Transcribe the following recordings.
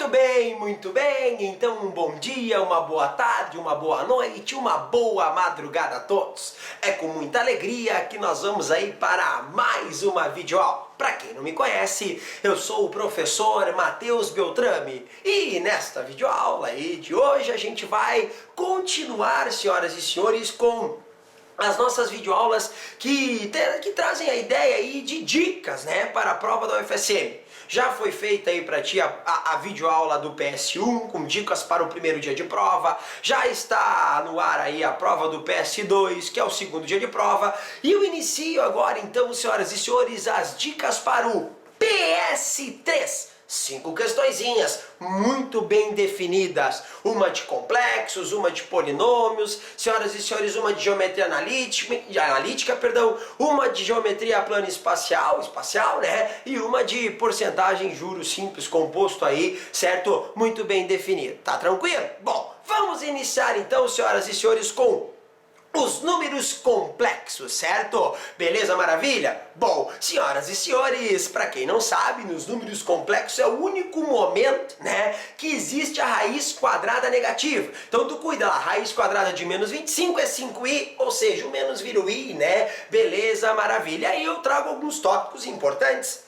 Muito bem, então um bom dia, uma boa tarde, uma boa noite, uma boa madrugada a todos. É com muita alegria que nós vamos aí para mais uma videoaula. Para quem não me conhece, eu sou o professor Matheus Beltrame e nesta videoaula aí de hoje a gente vai continuar, senhoras e senhores, com as nossas videoaulas que trazem a ideia aí de dicas, né, para a prova da UFSM. Já foi feita aí para ti a videoaula do PS1 com dicas para o primeiro dia de prova. Já está no ar aí a prova do PS2, que é o segundo dia de prova. E eu inicio agora então, senhoras e senhores, as dicas para o PS3. 5 questõezinhas muito bem definidas, uma de complexos, uma de polinômios, senhoras e senhores, uma de geometria analítica, uma de geometria plano espacial, né, e uma de porcentagem juros simples composto aí, certo? Muito bem definido, tá tranquilo? Bom, vamos iniciar então, senhoras e senhores, com os números complexos, certo? Beleza, maravilha? Bom, senhoras e senhores, para quem não sabe, nos números complexos é o único momento, né, que existe a raiz quadrada negativa. Então tu cuida lá, raiz quadrada de menos 25 é 5i, ou seja, o menos vira o i, né? Beleza, maravilha. Aí eu trago alguns tópicos importantes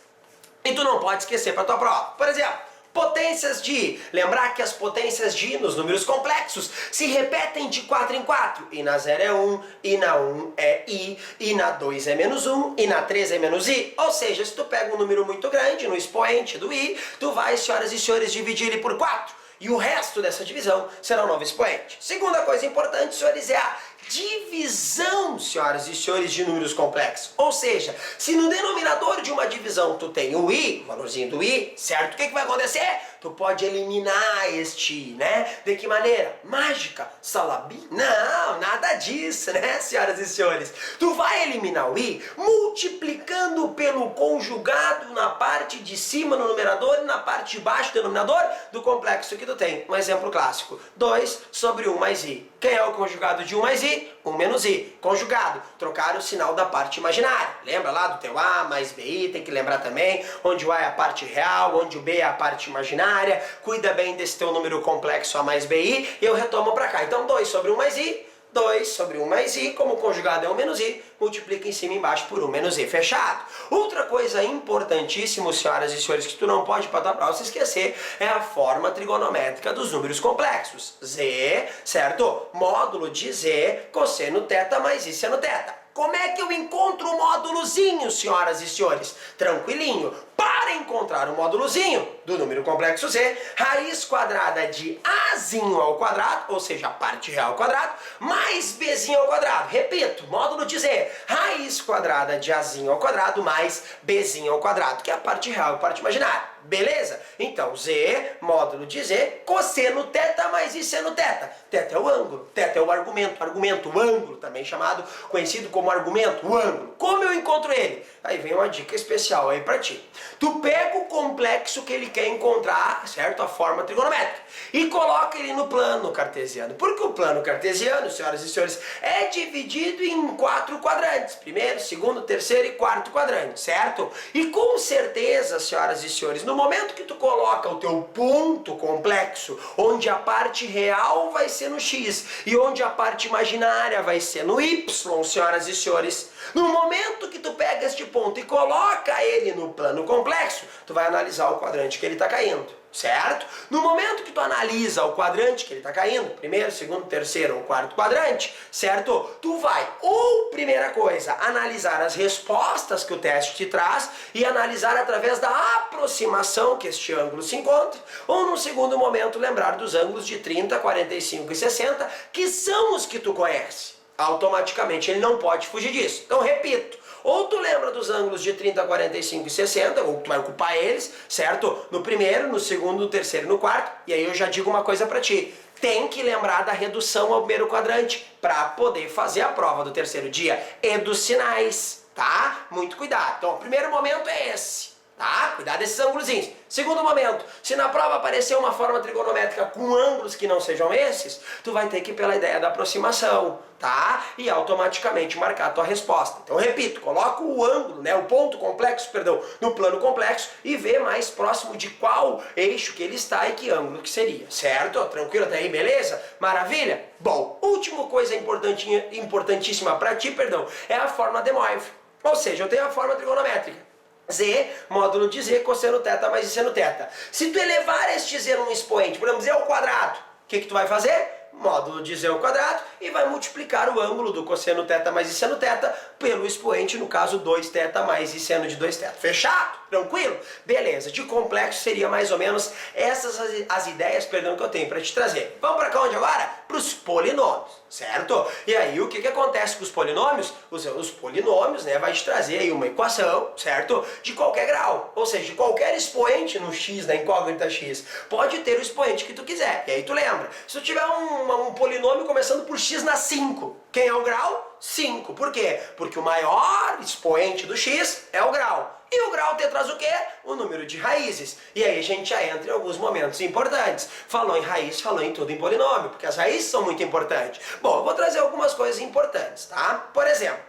e tu não pode esquecer para tua prova. Por exemplo, potências de. Lembrar que as potências de nos números complexos se repetem de 4 em 4. E na 0 é 1, e na 1 é i, e na 2 é menos 1, e na 3 é menos i. Ou seja, se tu pega um número muito grande no expoente do i, tu vai, senhoras e senhores, dividir ele por 4. E o resto dessa divisão será um novo expoente. Segunda coisa importante, senhores, é a divisão, senhoras e senhores, de números complexos. Ou seja, se no denominador de uma divisão tu tem o i, o valorzinho do i, certo? O que vai acontecer? Tu pode eliminar este i, né? De que maneira? Mágica? Salabi? Não, nada disso, né, senhoras e senhores? Tu vai eliminar o i multiplicando pelo conjugado na parte de cima no numerador e na parte de baixo do denominador do complexo que tu tem. Um exemplo clássico, 2 sobre 1 mais i. Quem é o conjugado de 1 mais i? 1 menos i. Conjugado, trocar o sinal da parte imaginária. Lembra lá do teu a mais bi, tem que lembrar também onde o a é a parte real, onde o b é a parte imaginária. Cuida bem desse teu número complexo a mais bi e eu retomo pra cá. Então 2 sobre 1 mais i, 2 sobre 1 mais i, como o conjugado é 1 menos i, multiplica em cima e embaixo por 1 menos i, fechado. Outra coisa importantíssima, senhoras e senhores, que tu não pode para tua prova se esquecer, é a forma trigonométrica dos números complexos. Z, certo? Módulo de z, cosseno θ mais i seno θ. Como é que eu encontro o módulozinho, senhoras e senhores? Tranquilinho. Para encontrar o módulozinho do número complexo z, raiz quadrada de azinho ao quadrado, ou seja, a parte real ao quadrado, mais bzinho ao quadrado. Repito, módulo de z, raiz quadrada de azinho ao quadrado mais bzinho ao quadrado, que é a parte real e a parte imaginária. Beleza? Então, z, módulo de z, cosseno θ mais i seno θ. Θ é o ângulo, θ é o argumento, o ângulo, também chamado, conhecido como argumento, o ângulo. Como eu encontro ele? Aí vem uma dica especial aí pra ti. Tu pega o complexo que ele quer encontrar, certo? A forma trigonométrica. E coloca ele no plano cartesiano. Porque o plano cartesiano, senhoras e senhores, é dividido em 4 quadrantes. Primeiro, segundo, terceiro e quarto quadrante, certo? E com certeza, senhoras e senhores, no momento que tu coloca o teu ponto complexo, onde a parte real vai ser no x e onde a parte imaginária vai ser no y, senhoras e senhores, no momento que tu pega este ponto e coloca ele no plano complexo, tu vai analisar o quadrante que ele está caindo, certo? No momento que tu analisa o quadrante que ele está caindo, primeiro, segundo, terceiro ou quarto quadrante, certo? Tu vai, ou primeira coisa, analisar as respostas que o teste te traz e analisar através da aproximação que este ângulo se encontra, ou no segundo momento lembrar dos ângulos de 30, 45 e 60, que são os que tu conhece. Automaticamente ele não pode fugir disso. Então repito, ou tu lembra dos ângulos de 30, 45 e 60, ou tu vai ocupar eles, certo? No primeiro, no segundo, no terceiro e no quarto. E aí eu já digo uma coisa pra ti. Tem que lembrar da redução ao primeiro quadrante para poder fazer a prova do terceiro dia e dos sinais, tá? Muito cuidado. Então o primeiro momento é esse. Tá? Cuidado desses ângulozinhos. Segundo momento, se na prova aparecer uma forma trigonométrica com ângulos que não sejam esses, tu vai ter que ir pela ideia da aproximação, tá? E automaticamente marcar a tua resposta. Então, repito, coloca o ângulo, né, o ponto complexo, perdão, no plano complexo e vê mais próximo de qual eixo que ele está e que ângulo que seria, certo? Tranquilo até aí, beleza? Maravilha? Bom, última coisa importantíssima para ti, perdão, é a forma de Moivre. Ou seja, eu tenho a forma trigonométrica. Z, módulo de Z, cosseno θ mais seno θ. Se tu elevar este Z num expoente, por exemplo, Z ao quadrado, o que tu vai fazer? Módulo de Z ao quadrado e vai multiplicar o ângulo do cosseno θ mais seno θ pelo expoente, no caso 2θ mais seno de 2θ. Fechado? Tranquilo? Beleza. De complexo seria mais ou menos essas as ideias, perdão, que eu tenho para te trazer. Vamos para cá onde agora? Para os polinômios, certo? E aí o que acontece com os polinômios? Os polinômios, né, vai te trazer aí uma equação, certo? De qualquer grau, ou seja, de qualquer expoente no x, na incógnita x, pode ter o expoente que tu quiser. E aí tu lembra, se tu tiver um polinômio começando por x na 5, quem é o grau? 5. Por quê? Porque o maior expoente do x é o grau. E o grau te traz o quê? O número de raízes. E aí a gente já entra em alguns momentos importantes. Falou em raiz, falou em tudo em polinômio, porque as raízes são muito importantes. Bom, eu vou trazer algumas coisas importantes, tá? Por exemplo,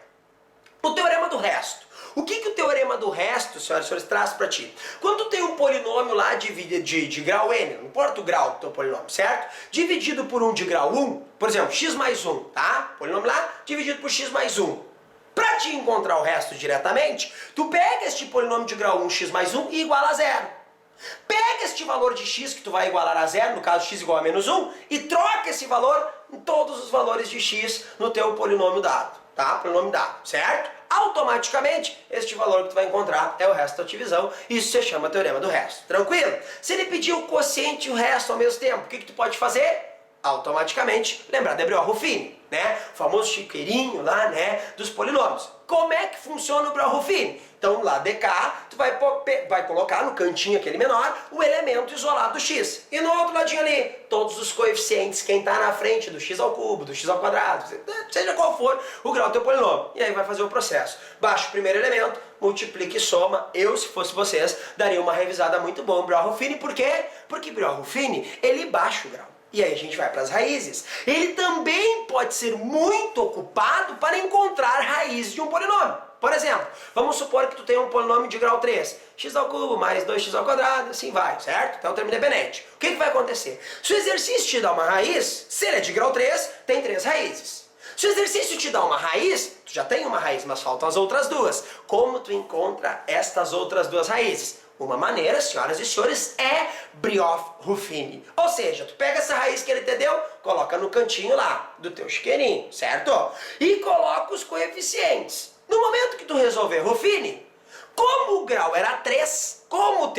o teorema do resto. O que o teorema do resto, senhoras e senhores, traz para ti? Quando tu tem um polinômio lá de grau n, não importa o grau do teu polinômio, certo? Dividido por um de grau 1, por exemplo, x mais 1, tá? Polinômio lá, dividido por x mais 1. Para te encontrar o resto diretamente, tu pega este polinômio de grau 1, x mais 1, e iguala a 0. Pega este valor de x que tu vai igualar a 0, no caso x igual a menos 1, e troca esse valor em todos os valores de x no teu polinômio dado, tá? Polinômio dado, certo? Automaticamente, este valor que tu vai encontrar é o resto da divisão. Isso se chama teorema do resto. Tranquilo? Se ele pedir o quociente e o resto ao mesmo tempo, o que tu pode fazer? Automaticamente lembrar de Breuer-Ruffini, né? O famoso chiqueirinho lá, né, dos polinômios. Como é que funciona o Breuer-Ruffini? Então, lá de cá, tu vai colocar no cantinho aquele menor o elemento isolado do x. E no outro ladinho ali, todos os coeficientes, quem está na frente do x ao cubo, do x ao quadrado, seja qual for o grau do teu polinômio. E aí vai fazer o processo. Baixa o primeiro elemento, multiplica e soma. Eu, se fosse vocês, daria uma revisada muito boa no Breuer-Ruffini. Por quê? Porque Breuer-Ruffini, ele baixa o grau. E aí a gente vai para as raízes. Ele também pode ser muito ocupado para encontrar raiz de um polinômio. Por exemplo, vamos supor que tu tem um polinômio de grau 3, x ao cubo mais 2x ao quadrado, assim vai, certo? Então termo independente. O que vai acontecer? Se o exercício te dá uma raiz, se ele é de grau 3, tem 3 raízes. Se o exercício te dá uma raiz, tu já tem uma raiz, mas faltam as outras duas. Como tu encontra estas outras duas raízes? Uma maneira, senhoras e senhores, é Breuer-Ruffini. Ou seja, tu pega essa raiz que ele te deu, coloca no cantinho lá do teu chiqueirinho, certo? E coloca os coeficientes. No momento que tu resolver Ruffini, como o grau era 3, como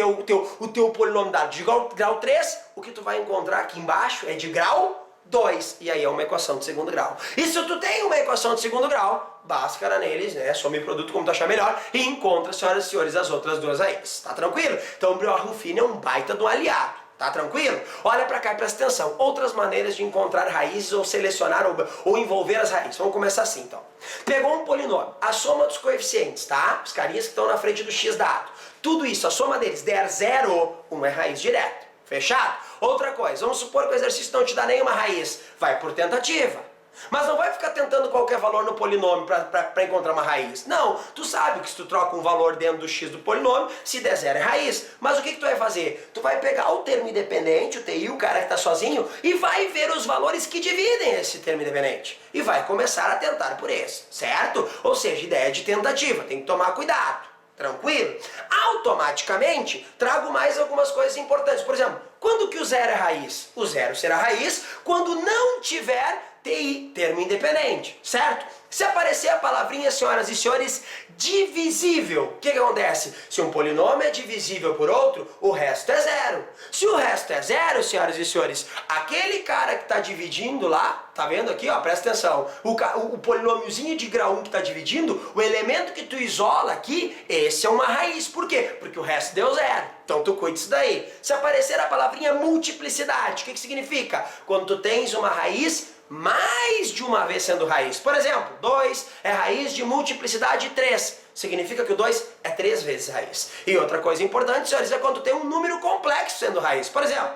o teu polinômio dado de grau 3, o que tu vai encontrar aqui embaixo é de grau 2, e aí é uma equação de segundo grau. E se tu tem uma equação de segundo grau, basta neles, né, some produto como tu achar melhor e encontra, senhoras e senhores, as outras duas raízes. Tá tranquilo? Então o Breuer-Ruffini é um baita do aliado. Tá tranquilo? Olha pra cá e presta atenção. Outras maneiras de encontrar raízes ou selecionar ou envolver as raízes. Vamos começar assim, então. Pegou um polinômio, a soma dos coeficientes, tá? Os carinhas que estão na frente do x dado. Tudo isso, a soma deles der 0, uma é raiz direta. Fechado? Outra coisa, vamos supor que o exercício não te dá nenhuma raiz. Vai por tentativa. Mas não vai ficar tentando qualquer valor no polinômio para encontrar uma raiz. Não, tu sabe que se tu troca um valor dentro do x do polinômio, se der 0 é raiz. Mas o que tu vai fazer? Tu vai pegar o termo independente, o TI, o cara que está sozinho, e vai ver os valores que dividem esse termo independente. E vai começar a tentar por esse, certo? Ou seja, ideia de tentativa, tem que tomar cuidado. Tranquilo? Automaticamente, trago mais algumas coisas importantes. Por exemplo, quando que o 0 é raiz? O 0 será raiz quando não tiver TI, termo independente, certo? Se aparecer a palavrinha, senhoras e senhores, divisível, o que acontece? Se um polinômio é divisível por outro, o resto é 0. Se o resto é 0, senhoras e senhores, aquele cara que está dividindo lá, tá vendo aqui, ó, presta atenção, o polinômiozinho de grau 1 que está dividindo, o elemento que tu isola aqui, esse é uma raiz. Por quê? Porque o resto deu 0. Então tu cuida disso daí. Se aparecer a palavrinha multiplicidade, o que significa? Quando tu tens uma raiz mais de uma vez sendo raiz. Por exemplo, 2 é raiz de multiplicidade de 3. Significa que o 2 é 3 vezes raiz. E outra coisa importante, senhores, é quando tem um número complexo sendo raiz. Por exemplo,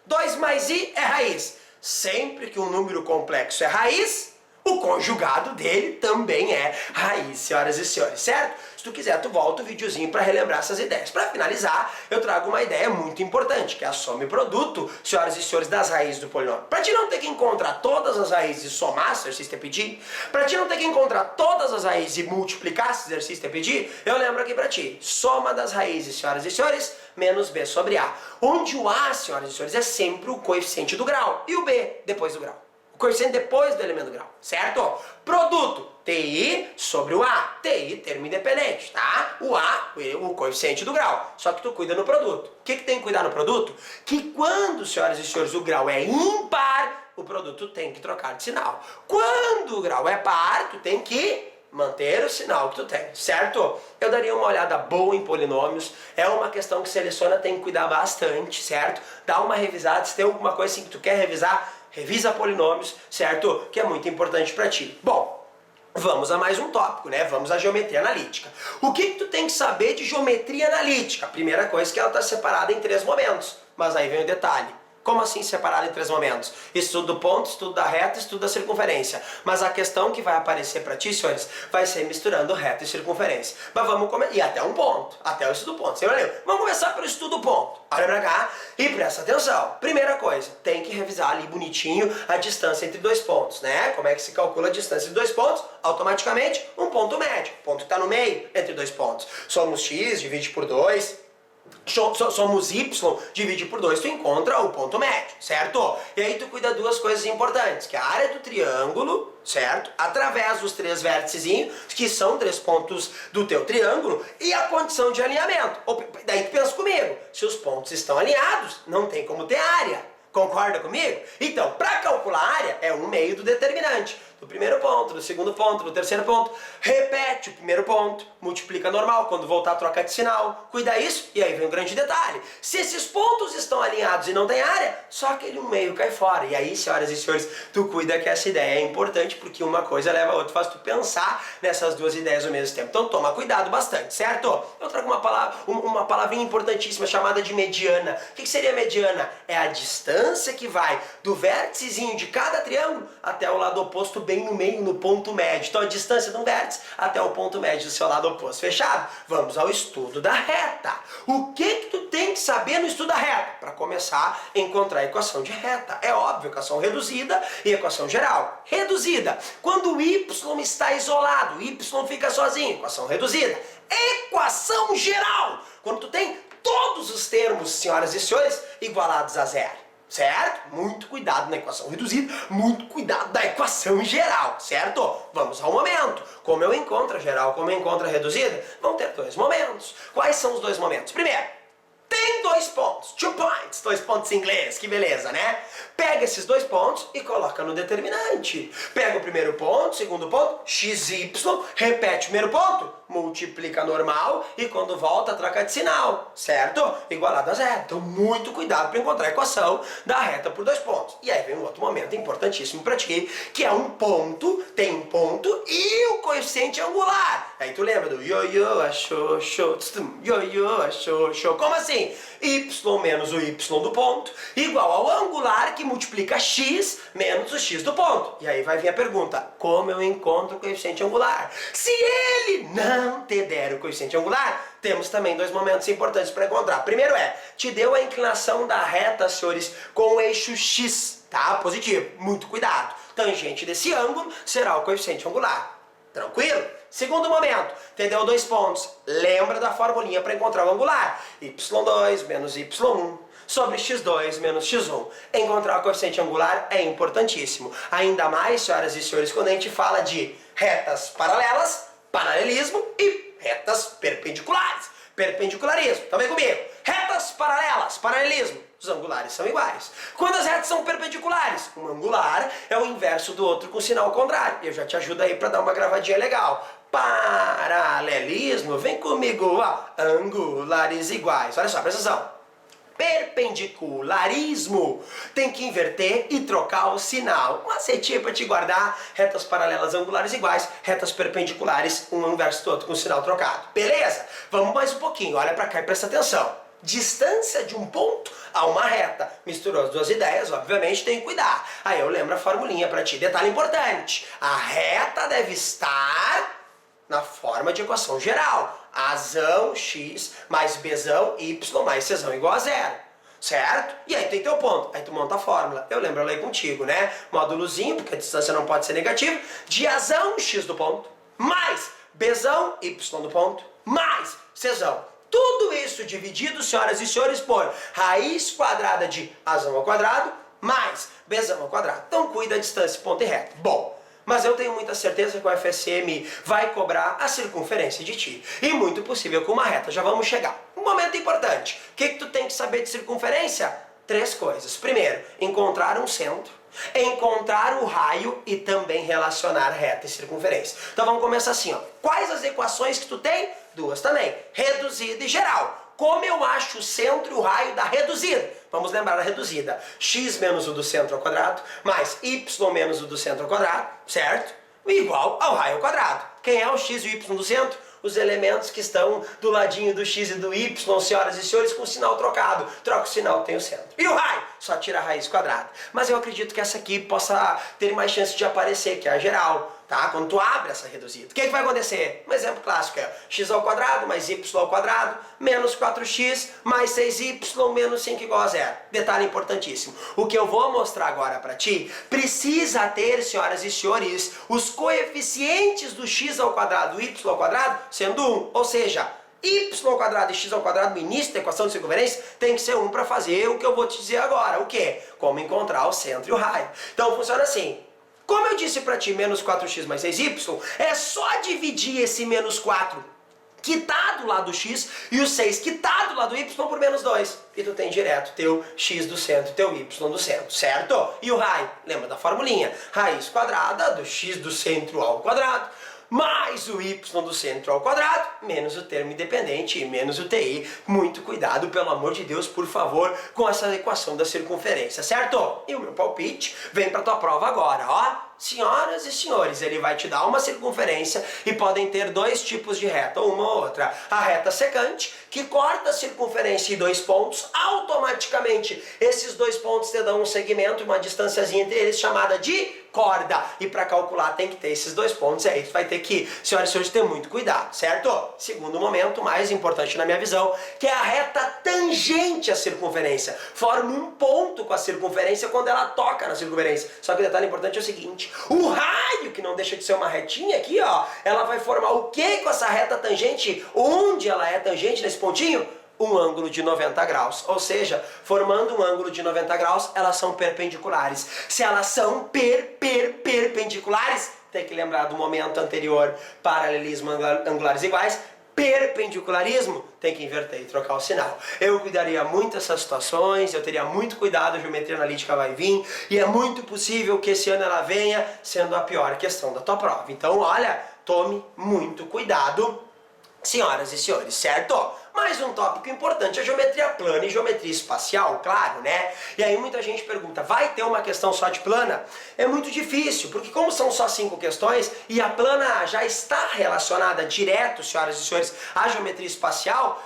2 mais i é raiz. Sempre que um número complexo é raiz, o conjugado dele também é raiz, senhoras e senhores, certo? Se tu quiser, tu volta o videozinho para relembrar essas ideias. Para finalizar, eu trago uma ideia muito importante, que é a soma e produto, senhoras e senhores, das raízes do polinômio. Para ti não ter que encontrar todas as raízes e somar, se o exercício te pedir, para ti não ter que encontrar todas as raízes e multiplicar, se o exercício te pedir, eu lembro aqui para ti, soma das raízes, senhoras e senhores, menos b sobre a. Onde o a, senhoras e senhores, é sempre o coeficiente do grau, e o b depois do grau. O coeficiente depois do elemento grau, certo? Produto, TI sobre o A. TI, termo independente, tá? O A, o coeficiente do grau. Só que tu cuida no produto. O que tem que cuidar no produto? Que quando, senhoras e senhores, o grau é ímpar, o produto tem que trocar de sinal. Quando o grau é par, tu tem que manter o sinal que tu tem, certo? Eu daria uma olhada boa em polinômios. É uma questão que seleciona, tem que cuidar bastante, certo? Dá uma revisada. Se tem alguma coisa assim que tu quer revisar, revisa polinômios, certo? Que é muito importante para ti. Bom, vamos a mais um tópico, né? Vamos à geometria analítica. O que tu tem que saber de geometria analítica? A primeira coisa é que ela está separada em 3 momentos. Mas aí vem o detalhe. Como assim separado em 3 momentos? Estudo do ponto, estudo da reta, estudo da circunferência. Mas a questão que vai aparecer para ti, senhores, vai ser misturando reta e circunferência. Mas vamos começar. E até um ponto. Até o estudo do ponto. Sem problema. Vamos começar pelo estudo do ponto. Olha pra cá e presta atenção. Primeira coisa, tem que revisar ali bonitinho a distância entre 2 pontos, né? Como é que se calcula a distância entre 2 pontos? Automaticamente, um ponto médio. O ponto que está no meio entre 2 pontos. Somos x, divide por 2. Somos y, divide por 2, tu encontra o ponto médio, certo? E aí tu cuida 2 coisas importantes, que é a área do triângulo, certo? Através dos 3 vértices, que são 3 pontos do teu triângulo, e a condição de alinhamento. Daí tu pensa comigo, se os pontos estão alinhados, não tem como ter área. Concorda comigo? Então, para calcular a área, é 1/2 do determinante. Do primeiro ponto, do segundo ponto, do terceiro ponto. Repete o primeiro ponto, multiplica normal, quando voltar troca de sinal. Cuida isso, e aí vem um grande detalhe. Se esses pontos estão alinhados e não tem área, só aquele 1/2 cai fora. E aí, senhoras e senhores, tu cuida que essa ideia é importante, porque uma coisa leva a outra, faz tu pensar nessas 2 ideias ao mesmo tempo. Então toma cuidado bastante, certo? Eu trago uma palavrinha importantíssima chamada de mediana. O que seria mediana? É a distância que vai do vérticezinho de cada triângulo até o lado oposto, bem no meio, no ponto médio. Então a distância de um vértice até o ponto médio do seu lado oposto. Fechado? Vamos ao estudo da reta. O que tu tem que saber no estudo da reta? Para começar a encontrar a equação de reta. É óbvio, equação reduzida e equação geral. Reduzida, quando o y está isolado, o y fica sozinho, equação reduzida. Equação geral, quando tu tem todos os termos, senhoras e senhores, igualados a zero. Certo? Muito cuidado na equação reduzida, muito cuidado da equação geral, certo? Vamos ao momento. Como eu encontro a geral, como eu encontro a reduzida, vão ter 2 momentos. Quais são os 2 momentos? Primeiro, tem 2 pontos, 2 points, 2 pontos em inglês, que beleza, né? Pega esses 2 pontos e coloca no determinante. Pega o primeiro ponto, segundo ponto, xy, repete o primeiro ponto, multiplica normal e quando volta troca de sinal, certo? Igualado a zero. Então muito cuidado para encontrar a equação da reta por 2 pontos. E aí vem um outro momento importantíssimo para ti, que é um ponto, tem um ponto e o coeficiente angular. Aí tu lembra do ioiô, achou, show, ioiô, achou, show. Como assim? Y menos o y do ponto igual ao angular que multiplica x menos o x do ponto. E aí vai vir a pergunta, como eu encontro o coeficiente angular? Se ele não te der o coeficiente angular, temos também 2 momentos importantes para encontrar. Primeiro te deu a inclinação da reta, senhores, com o eixo x, tá? Positivo, muito cuidado. Tangente desse ângulo será o coeficiente angular. Tranquilo? Segundo momento, te deu 2 pontos. Lembra da formulinha para encontrar o angular? y2 menos y1 sobre x2 menos x1. Encontrar o coeficiente angular é importantíssimo. Ainda mais, senhoras e senhores, quando a gente fala de retas paralelas, paralelismo e retas perpendiculares. Perpendicularismo. Então vem comigo. Retas paralelas, paralelismo. Os angulares são iguais. Quando as retas são perpendiculares, um angular é o inverso do outro com sinal contrário. Eu já te ajudo aí para dar uma gravadinha legal. Paralelismo, vem comigo, ó. Angulares iguais. Olha só, presta atenção. perpendicularismo. Tem que inverter e trocar o sinal. Um macetinho para te guardar retas paralelas angulares iguais, retas perpendiculares, um inverso do outro com o sinal trocado. Beleza? Vamos mais um pouquinho, olha para cá e presta atenção. Distância de um ponto a uma reta. Misturou as duas ideias, obviamente tem que cuidar. Aí eu lembro a formulinha para ti. Detalhe importante, a reta deve estar na forma de equação geral. Azão x mais bzão y mais czão igual a zero. Certo? E aí tem teu ponto. Aí tu monta a fórmula. Eu lembro, eu leio contigo, né? Módulozinho, porque a distância não pode ser negativa, de azão x do ponto, mais bzão y do ponto, mais czão. Tudo isso dividido, senhoras e senhores, por raiz quadrada de azão ao quadrado mais bzão ao quadrado. Então cuida a distância ponto e reta. Bom, mas eu tenho muita certeza que o FSM vai cobrar a circunferência de ti. E muito possível com uma reta. Já vamos chegar. Um momento importante. O que tu tem que saber de circunferência? 3 coisas. Primeiro, encontrar um centro, encontrar o raio e também relacionar reta e circunferência. Então vamos começar assim, ó. Quais as equações que tu tem? 2 também. Reduzida e geral. Como eu acho o centro e o raio da reduzida? Vamos lembrar da reduzida. X menos o do centro ao quadrado, mais y menos o do centro ao quadrado, certo? Igual ao raio ao quadrado. Quem é o x e o y do centro? Os elementos que estão do ladinho do x e do y, senhoras e senhores, com o sinal trocado. Troca o sinal, tem o centro. E o raio? Só tira a raiz quadrada. Mas eu acredito que essa aqui possa ter mais chance de aparecer, que é a geral. Tá? Quando tu abre essa reduzida, o que vai acontecer? Um exemplo clássico é x ao quadrado mais y ao quadrado menos 4x mais 6y menos 5 igual a zero. Detalhe importantíssimo. O que eu vou mostrar agora para ti precisa ter, senhoras e senhores, os coeficientes do x ao quadrado e y ao quadrado sendo 1. Ou seja, y ao quadrado e x ao quadrado no início da equação de circunferência tem que ser 1 para fazer o que eu vou te dizer agora. O quê? Como encontrar o centro e o raio. Então funciona assim. Como eu disse pra ti, menos 4x mais 6y, é só dividir esse menos 4 que tá do lado do x e o 6 que tá do lado do y por menos 2. E tu tem direto teu x do centro, teu y do centro, certo? E o raio? Lembra da formulinha? Raiz quadrada do x do centro ao quadrado mais o y do centro ao quadrado, menos o termo independente e menos o TI. Muito cuidado, pelo amor de Deus, por favor, com essa equação da circunferência, certo? E o meu palpite vem para tua prova agora, ó. Senhoras e senhores, ele vai te dar uma circunferência e podem ter 2 tipos de reta, uma ou outra. A reta secante, que corta a circunferência em 2 pontos, automaticamente esses 2 pontos te dão um segmento, uma distânciazinha entre eles, chamada de corda. E para calcular tem que ter esses 2 pontos, e aí tu vai ter que, senhoras e senhores, ter muito cuidado, certo? Segundo momento, mais importante na minha visão, que é a reta tangente à circunferência. Forma um ponto com a circunferência quando ela toca na circunferência. Só que o detalhe importante é o seguinte, o raio, que não deixa de ser uma retinha aqui, ó, ela vai formar o que com essa reta tangente? Onde ela é tangente nesse pontinho? Um ângulo de 90 graus. Ou seja, formando um ângulo de 90 graus, elas são perpendiculares. Se elas são perpendiculares, tem que lembrar do momento anterior, paralelismo angulares iguais, perpendicularismo, tem que inverter e trocar o sinal. Eu cuidaria muito dessas situações, eu teria muito cuidado, a geometria analítica vai vir, e é muito possível que esse ano ela venha sendo a pior questão da tua prova. Então, olha, tome muito cuidado, senhoras e senhores, certo? Mais um tópico importante, a geometria plana e geometria espacial, claro, né? E aí muita gente pergunta, vai ter uma questão só de plana? É muito difícil, porque como são só 5 questões e a plana já está relacionada direto, senhoras e senhores, à geometria espacial,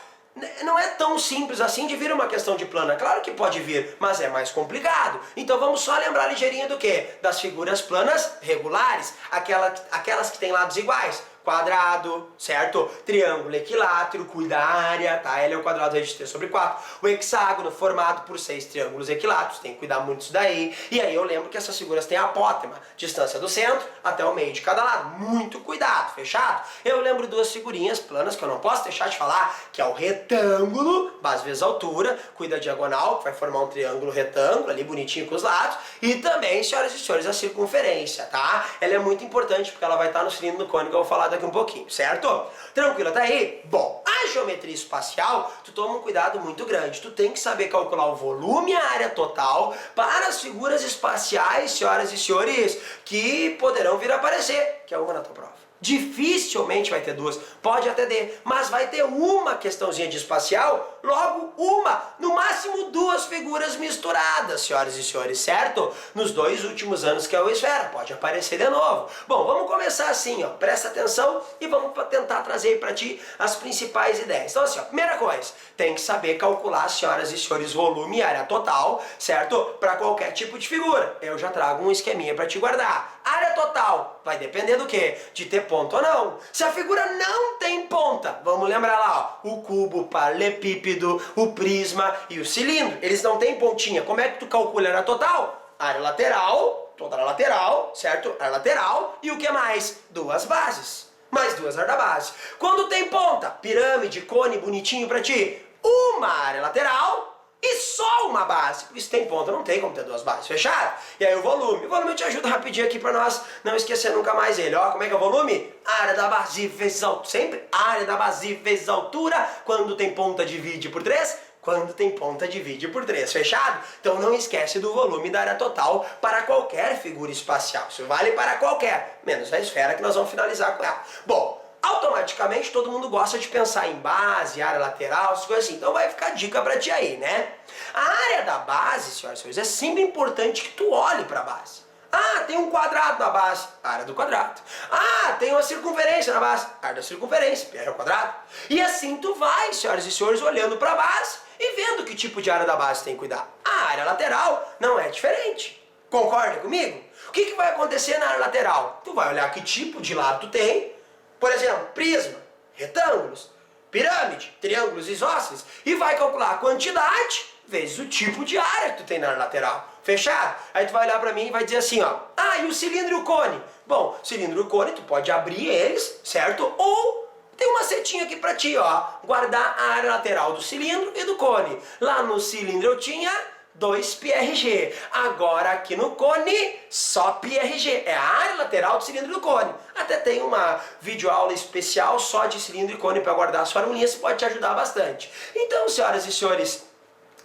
não é tão simples assim de vir uma questão de plana. Claro que pode vir, mas é mais complicado. Então vamos só lembrar ligeirinho do quê? Das figuras planas regulares, aquelas que têm lados iguais. Quadrado, certo? Triângulo equilátero, cuida a área, tá? L é o quadrado vezes 3 sobre 4. O hexágono formado por 6 triângulos equiláteros, tem que cuidar muito disso daí. E aí eu lembro que essas figuras têm a apótema, distância do centro até o meio de cada lado. Muito cuidado, fechado? Eu lembro 2 figurinhas planas que eu não posso deixar de falar, que é o retângulo, base vezes altura, cuida a diagonal, que vai formar um triângulo retângulo, ali bonitinho com os lados. E também, senhoras e senhores, a circunferência, tá? Ela é muito importante porque ela vai estar no cilindro cônico que eu vou falar daqui um pouquinho, certo? Tranquilo até aí? Bom, a geometria espacial, tu toma um cuidado muito grande. Tu tem que saber calcular o volume e a área total para as figuras espaciais, senhoras e senhores, que poderão vir a aparecer, que é uma na tua prova. Dificilmente vai ter duas, pode até ter, mas vai ter uma questãozinha de espacial, logo uma, no máximo duas figuras misturadas, senhoras e senhores, certo? Nos 2 últimos anos que é o Esfera, pode aparecer de novo. Bom, vamos começar assim, ó, presta atenção e vamos tentar trazer aí pra ti as principais ideias. Então assim, ó, primeira coisa, tem que saber calcular, senhoras e senhores, volume e área total, certo? Para qualquer tipo de figura. Eu já trago um esqueminha para te guardar. Área total vai depender do quê? De ter ponta ou não. Se a figura não tem ponta, vamos lembrar lá, ó, o cubo, o paralelepípedo, o prisma e o cilindro, eles não têm pontinha. Como é que tu calcula a área total? Área lateral, toda a lateral, certo? Área lateral e o que mais? Duas bases. Mais duas áreas da base. Quando tem ponta, pirâmide, cone, bonitinho pra ti, uma área lateral e só uma base. Porque se tem ponta, não tem como ter duas bases, fechado? E aí o volume eu te ajudo rapidinho aqui pra nós não esquecer nunca mais ele. Ó, como é que é o volume? Área da base vezes altura, sempre área da base vezes altura. Quando tem ponta, divide por 3. Quando tem ponta, divide por 3, fechado? Então não esquece do volume da área total para qualquer figura espacial. Isso vale para qualquer, menos a esfera que nós vamos finalizar com ela. Bom, automaticamente todo mundo gosta de pensar em base, área lateral, essas coisas assim. Então vai ficar dica pra ti aí, né? A área da base, senhoras e senhores, é sempre importante que tu olhe para a base. Ah, tem um quadrado na base, área do quadrado. Ah, tem uma circunferência na base, área da circunferência, pi ao quadrado. E assim tu vai, senhoras e senhores, olhando para a base e vendo que tipo de área da base tem que cuidar. A área lateral não é diferente. Concorda comigo? O que vai acontecer na área lateral? Tu vai olhar que tipo de lado tu tem. Por exemplo, prisma, retângulos, pirâmide, triângulos isósceles, e vai calcular a quantidade vezes o tipo de área que tu tem na área lateral. Fechado? Aí tu vai olhar pra mim e vai dizer assim, ó, ah, e o cilindro e o cone? Bom, cilindro e o cone, tu pode abrir eles, certo? Ou tem uma setinha aqui pra ti, ó, guardar a área lateral do cilindro e do cone. Lá no cilindro eu tinha 2 πRG. Agora aqui no cone, só πRG. É a área lateral do cilindro e do cone. Até tem uma videoaula especial só de cilindro e cone para guardar as formulinhas, pode te ajudar bastante. Então, senhoras e senhores,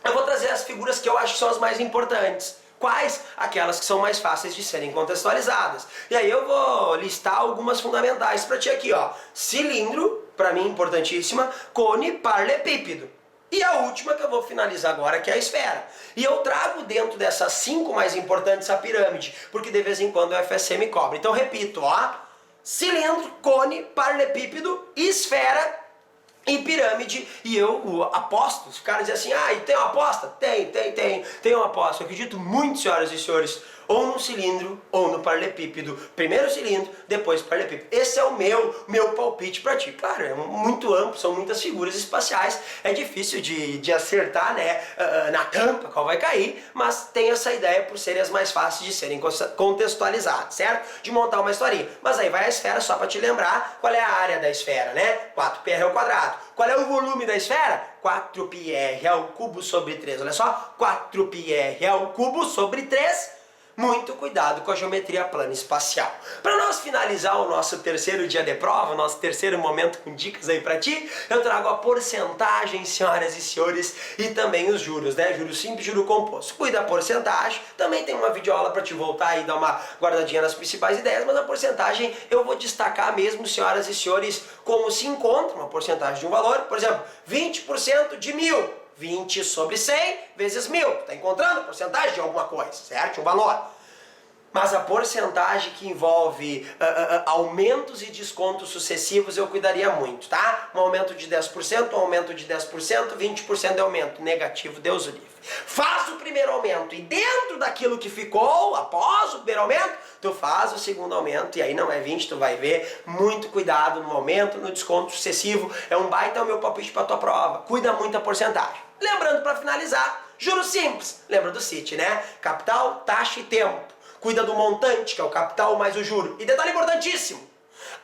eu vou trazer as figuras que eu acho que são as mais importantes. Quais? Aquelas que são mais fáceis de serem contextualizadas. E aí eu vou listar algumas fundamentais para ti aqui, ó. Cilindro, para mim importantíssima, cone, paralelepípedo. E a última que eu vou finalizar agora, que é a esfera. E eu trago dentro dessas 5 mais importantes a pirâmide, porque de vez em quando o FSM me cobra. Então repito, ó, cilindro, cone, paralelepípedo, esfera e pirâmide. E eu aposto, os caras dizem assim, ah, e tem uma aposta? Tem uma aposta. Eu acredito muito, senhoras e senhores, ou no cilindro ou no paralelepípedo. Primeiro cilindro, depois paralelepípedo. Esse é o meu palpite pra ti. Claro, é muito amplo, são muitas figuras espaciais, é difícil de acertar, né, na tampa qual vai cair, mas tem essa ideia por serem as mais fáceis de serem contextualizadas, certo? De montar uma historinha. Mas aí vai a esfera, só pra te lembrar qual é a área da esfera, né? 4πr ao quadrado. Qual é o volume da esfera? 4πr ao cubo sobre 3. Olha só, 4πr ao cubo sobre 3. Muito cuidado com a geometria plana espacial. Para nós finalizar o nosso terceiro dia de prova, o nosso terceiro momento com dicas aí para ti, eu trago a porcentagem, senhoras e senhores, e também os juros, né? Juro simples, juro composto. Cuida da porcentagem, também tem uma videoaula para te voltar e dar uma guardadinha nas principais ideias, mas a porcentagem eu vou destacar mesmo, senhoras e senhores, como se encontra uma porcentagem de um valor, por exemplo, 20% de 1000. 20 sobre 100 vezes 1000. Está encontrando a porcentagem de alguma coisa, certo? Um valor. Mas a porcentagem que envolve aumentos e descontos sucessivos eu cuidaria muito, tá? Um aumento de 10%, um aumento de 10%, 20% de aumento. Negativo, Deus o livre. Faz o primeiro aumento e dentro daquilo que ficou, após o primeiro aumento, tu faz o segundo aumento e aí não é 20, tu vai ver. Muito cuidado no aumento, no desconto sucessivo. É um baita o meu palpite para tua prova. Cuida muito da porcentagem. Lembrando para finalizar, juros simples. Lembra do CIT, né? Capital, taxa e tempo. Cuida do montante, que é o capital mais o juro. E detalhe importantíssimo,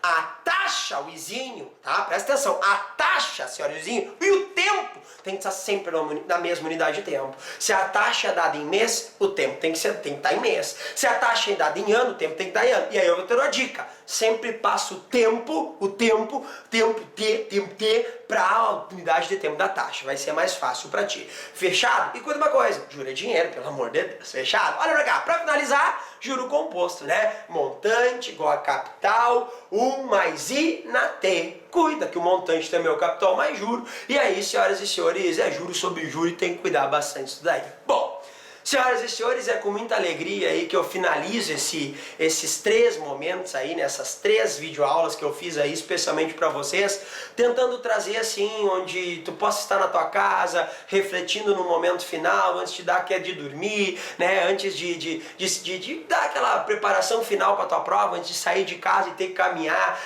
a taxa, o izinho, tá? Presta atenção, a taxa, senhora e izinho, e o tempo tem que estar sempre na mesma unidade de tempo. Se a taxa é dada em mês, o tempo tem que estar em mês. Se a taxa é dada em ano, o tempo tem que estar em ano. E aí eu vou ter uma dica, sempre passa o tempo T, para a unidade de tempo da taxa. Vai ser mais fácil para ti. Fechado? E cuida uma coisa, juro é dinheiro, pelo amor de Deus. Fechado? Olha pra cá, para finalizar, juro composto, né? Montante igual a capital, 1 mais I na T. Cuida que o montante também é o capital mais juro. E aí, senhoras e senhores, é juro sobre juro e tem que cuidar bastante disso daí. Bom, senhoras e senhores, é com muita alegria aí que eu finalizo esses 3 momentos aí, nessas 3 videoaulas que eu fiz aí, especialmente para vocês, tentando trazer assim, onde tu possa estar na tua casa, refletindo no momento final, antes de dar aquela de dormir, né, antes de dar aquela preparação final para tua prova, antes de sair de casa e ter que caminhar,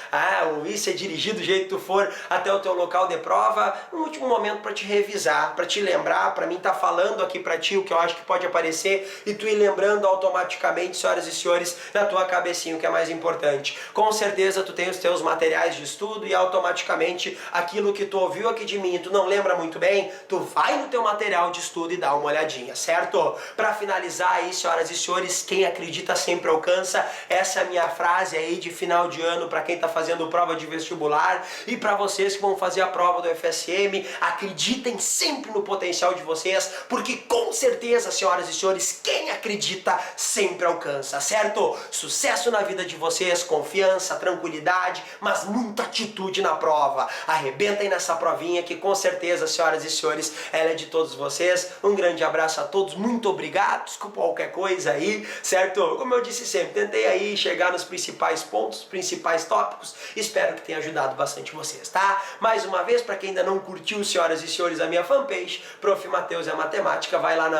ou ir ser dirigido do jeito que tu for até o teu local de prova, um último momento para te revisar, para te lembrar, para mim estar falando aqui para ti o que eu acho que pode aparecer e tu ir lembrando automaticamente, senhoras e senhores, na tua cabecinha o que é mais importante. Com certeza tu tem os teus materiais de estudo e automaticamente aquilo que tu ouviu aqui de mim e tu não lembra muito bem, tu vai no teu material de estudo e dá uma olhadinha, certo? Para finalizar aí, senhoras e senhores, quem acredita sempre alcança. Essa é a minha frase aí de final de ano para quem tá fazendo prova de vestibular e para vocês que vão fazer a prova do FSM, acreditem sempre no potencial de vocês, porque com certeza, senhoras e senhores, quem acredita sempre alcança, certo? Sucesso na vida de vocês, confiança, tranquilidade, mas muita atitude na prova. Arrebentem nessa provinha que com certeza, senhoras e senhores, ela é de todos vocês. Um grande abraço a todos, muito obrigado, desculpa qualquer coisa aí, certo? Como eu disse sempre, tentei aí chegar nos principais pontos, principais tópicos, espero que tenha ajudado bastante vocês, tá? Mais uma vez, para quem ainda não curtiu, senhoras e senhores, a minha fanpage, Prof. Matheus é Matemática, vai lá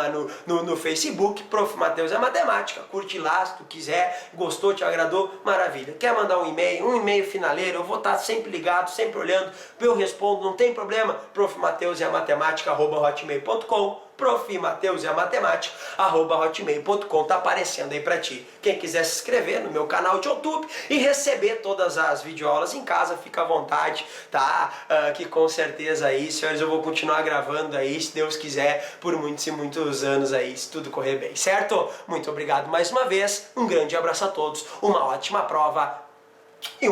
no Facebook, Prof. Matheus é Matemática, curte lá se tu quiser, gostou, te agradou, maravilha. Quer mandar um e-mail finaleiro, eu vou estar sempre ligado, sempre olhando, eu respondo, não tem problema, profmateuseamatemática@hotmail.com, Prof. Matheus é a Matemática, @hotmail.com, tá aparecendo aí pra ti. Quem quiser se inscrever no meu canal de YouTube e receber todas as videoaulas em casa, fica à vontade, tá? Que com certeza aí, senhores, eu vou continuar gravando aí, se Deus quiser, por muitos e muitos anos aí, se tudo correr bem, certo? Muito obrigado mais uma vez, um grande abraço a todos, uma ótima prova e um